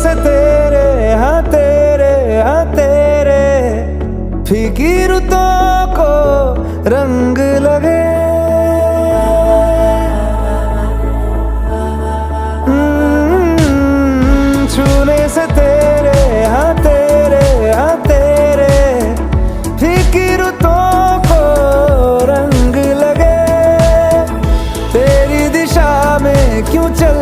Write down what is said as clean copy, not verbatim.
से तेरे हाँ तेरे फीकी रुतों को रंग लगे। छूने से तेरे हाँ तेरे फीकी रुतों को रंग लगे। तेरी दिशा में क्यों चल